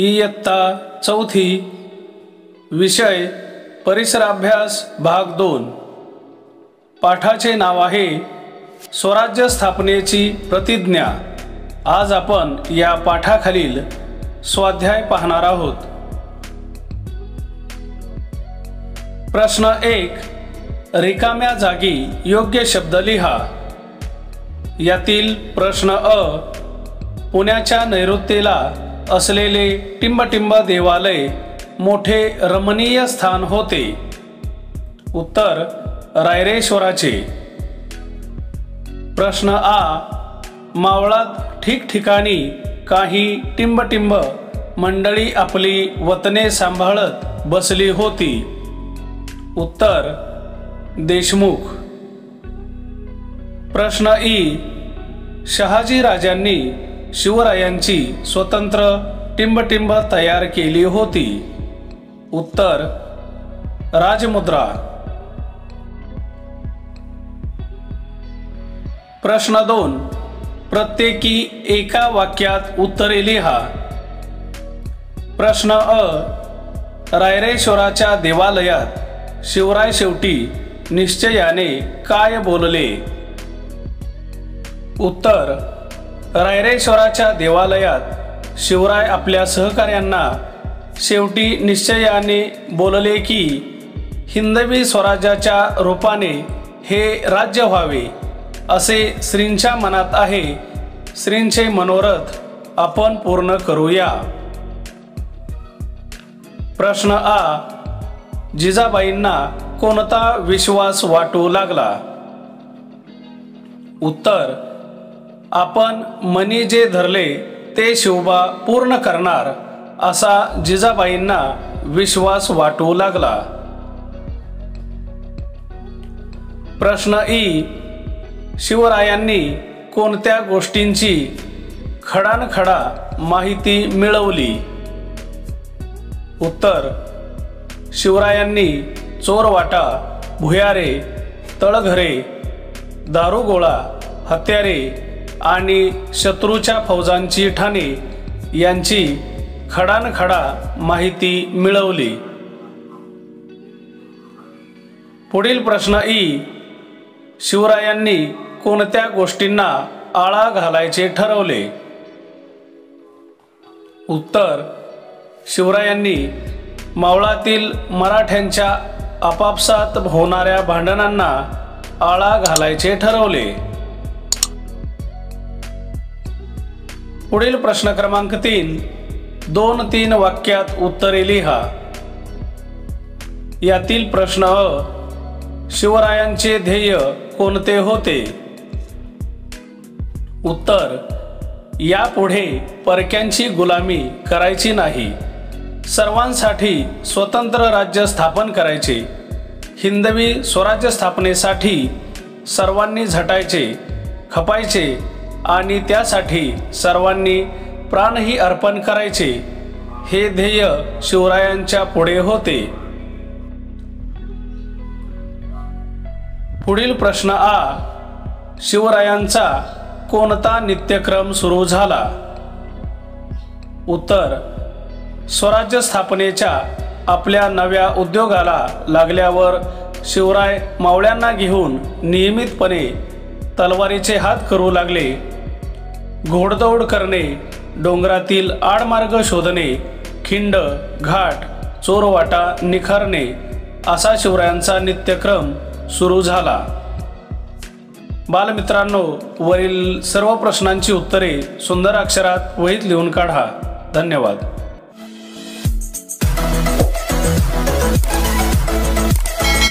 इयत्ता चौथी विषय परिसराभ्यास भाग 2। पाठाचे नाव आहे स्वराज्य स्थापनेची प्रतिज्ञा। आज आपण या पाठाखालील स्वाध्याय पाहणार आहोत। प्रश्न 1, रिकाम्या जागी योग्य शब्द लिहा। यातील प्रश्न अ, पुण्याच्या नैऋत्येला असलेले टिंबटिंब देवालय मोठे रमणीय स्थान होते। उत्तर रायरेश्वराचे। प्रश्न आ, मावळात ठिकठिकाणी काही टिंबटिंब मंडळी आपली वतने सांभाळत बसली होती। उत्तर देशमुख। प्रश्न ई, शहाजी राजांनी शिवरायांची स्वतंत्र टिंबटिंब तयार केली होती। उत्तर राजमुद्रा। प्रश्न 2, प्रत्येकी एका वाक्यात उत्तरे लिहा। प्रश्न अ, रायरेश्वराच्या देवालयात शिवराय शेवटी निश्चयाने काय बोलले? उत्तर रायरेश्वराच्या देवालयात शिवराय आपल्या सहकाऱ्यांना शेवटी निश्चयाने बोलले की हिंदवी स्वराज्याच्या रूपाने हे राज्य व्हावे असे श्रींच्या मनात आहे। श्रींचे मनोरथ आपण पूर्ण करूया। प्रश्न आ, जिजाबाईंना कोणता विश्वास वाटू लागला? उत्तर आपण मनी जे धरले ते शिवबा पूर्ण करणार असा जिजाबाईंना विश्वास वाटू लागला। प्रश्न ई, शिवरायांनी कोणत्या गोष्टींची खडानखडा माहिती मिळवली? उत्तर शिवरायांनी चोरवाटा, भुयारे, तळघरे, दारुगोळा, हत्यारे आणि शत्रूच्या फौजांची ठाणे यांची खडानखडा माहिती मिळवली। पुढील प्रश्न ई, शिवरायांनी कोणत्या गोष्टींना आळा घालायचे ठरवले? उत्तर शिवरायांनी मावळातील मराठ्यांच्या आपापसात होणाऱ्या भांडणांना आळा घालायचे ठरवले। पुढील प्रश्न क्रमांक 3, 2-3 वाक्यात उत्तरे लिहा। यातील प्रश्न अ, शिवरायांचे ध्येय कोणते होते? उत्तर यापुढे परक्यांची गुलामी करायची नाही, सर्वांसाठी स्वतंत्र राज्य स्थापन करायचे, हिंदवी स्वराज्य स्थापनेसाठी सर्वांनी झटायचे, खपायचे आणि त्यासाठी सर्वांनी प्राणही अर्पण करायचे, हे ध्येय शिवरायांच्या पुढे होते। पुढील प्रश्न आ, शिवरायांचा कोणता नित्यक्रम सुरू झाला? उत्तर स्वराज्य स्थापनेच्या आपल्या नव्या उद्योगाला लागल्यावर शिवराय मावळ्यांना घेऊन नियमितपणे तलवारीचे हात करू लागले। घोडदौड करणे, डोंगरातील आडमार्ग शोधणे, खिंड, घाट, चोरवाटा निखारणे असा शिवरायांचा नित्यक्रम सुरू झाला। बालमित्रांनो, वरील सर्व प्रश्नांची उत्तरे सुंदर अक्षरात वहीत लिहून काढा। धन्यवाद।